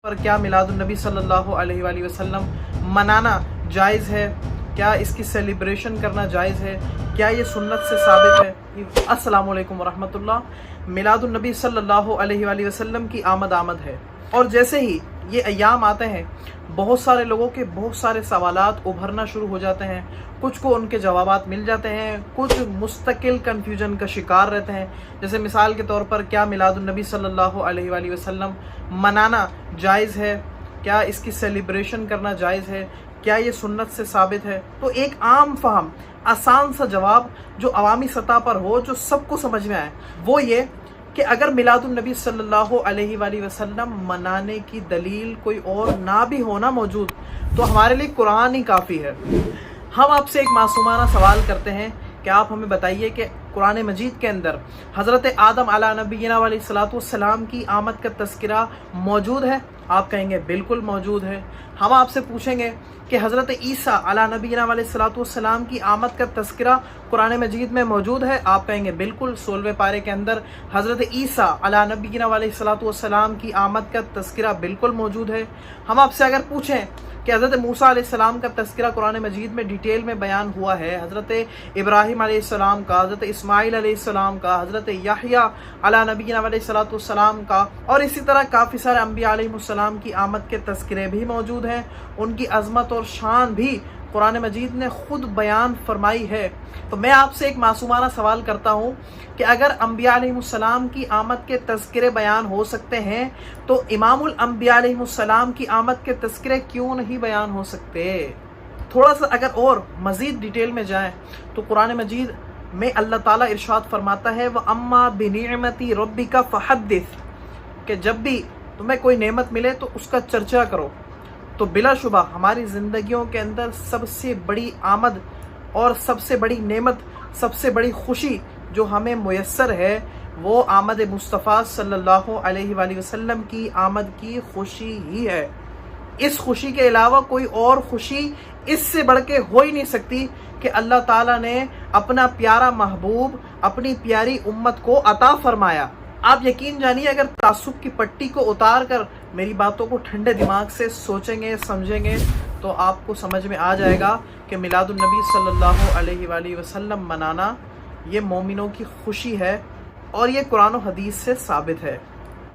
پر کیا میلاد النبی صلی اللہ علیہ وآلہ وسلم منانا جائز ہے؟ کیا اس کی سیلیبریشن کرنا جائز ہے؟ کیا یہ سنت سے ثابت ہے؟ السلام علیکم ورحمۃ اللہ۔ میلاد النبی صلی اللہ علیہ وآلہ وسلم کی آمد ہے، اور جیسے ہی یہ ایام آتے ہیں بہت سارے لوگوں کے بہت سارے سوالات ابھرنا شروع ہو جاتے ہیں، کچھ کو ان کے جوابات مل جاتے ہیں، کچھ مستقل کنفیوژن کا شکار رہتے ہیں۔ جیسے مثال کے طور پر کیا میلاد النبی صلی اللہ علیہ وآلہ وسلم منانا جائز ہے؟ کیا اس کی سیلیبریشن کرنا جائز ہے؟ کیا یہ سنت سے ثابت ہے؟ تو ایک عام فہم، آسان سا جواب جو عوامی سطح پر ہو، جو سب کو سمجھ میں آئے، وہ یہ کہ اگر میلاد النبی صلی اللہ علیہ وآلہ وسلم منانے کی دلیل کوئی اور نہ بھی ہونا موجود تو ہمارے لیے قرآن ہی کافی ہے۔ ہم آپ سے ایک معصومانہ سوال کرتے ہیں کہ آپ ہمیں بتائیے کہ قرآن مجید کے اندر حضرت آدم علیہ نبینا علیہ الصلوۃ والسلام کی آمد کا تذکرہ موجود ہے؟ آپ کہیں گے بالکل موجود ہے۔ ہم آپ سے پوچھیں گے کہ حضرت عیسیٰ علیہ نبینا علیہ الصلوۃ والسلام کی آمد کا تذکرہ قرآن مجید میں موجود ہے؟ آپ کہیں گے بالکل، 16ویں پارے کے اندر حضرت عیسیٰ علیہ نبینا علیہ الصلوۃ والسلام کی آمد کا تذکرہ بالکل موجود ہے۔ ہم آپ سے اگر پوچھیں کہ حضرت موسیٰ علیہ السلام کا تذکرہ قرآن مجید میں ڈیٹیل میں بیان ہوا ہے، حضرت ابراہیم علیہ السلام کا، حضرت اسماعیل علیہ السلام کا، حضرت یحییٰ علیہ نبینا علیہ الصلوۃ والسلام کا، اور اسی طرح کافی سارے انبیاء علیہ السلام کی آمد کے تذکرے بھی موجود ہیں، ان کی عظمت اور شان بھی قرآن مجید نے خود بیان فرمائی ہے۔ تو میں آپ سے ایک معصومانہ سوال کرتا ہوں کہ اگر انبیاء علیہ السلام کی آمد کے تذکرے بیان ہو سکتے ہیں تو امام الانبیاء علیہ السلام کی آمد کے تذکرے کیوں نہیں بیان ہو سکتے؟ تھوڑا سا اگر اور مزید ڈیٹیل میں جائیں تو قرآن مجید میں اللہ تعالیٰ ارشاد فرماتا ہے وَأَمَّا بِنِعْمَتِ رَبِّكَ فَحَدِّثْ، کہ جب بھی تمہیں کوئی نعمت ملے تو اس کا چرچا کرو۔ تو بلا شبہ ہماری زندگیوں کے اندر سب سے بڑی آمد اور سب سے بڑی نعمت، سب سے بڑی خوشی جو ہمیں میسر ہے وہ آمد مصطفیٰ صلی اللہ علیہ وآلہ وسلم کی آمد کی خوشی ہی ہے۔ اس خوشی کے علاوہ کوئی اور خوشی اس سے بڑھ کے ہو ہی نہیں سکتی کہ اللہ تعالیٰ نے اپنا پیارا محبوب اپنی پیاری امت کو عطا فرمایا۔ آپ یقین جانیے اگر تعصب کی پٹی کو اتار کر میری باتوں کو ٹھنڈے دماغ سے سوچیں گے، سمجھیں گے تو آپ کو سمجھ میں آ جائے گا کہ میلاد النبی صلی اللہ علیہ وآلہ وسلم منانا یہ مومنوں کی خوشی ہے، اور یہ قرآن و حدیث سے ثابت ہے۔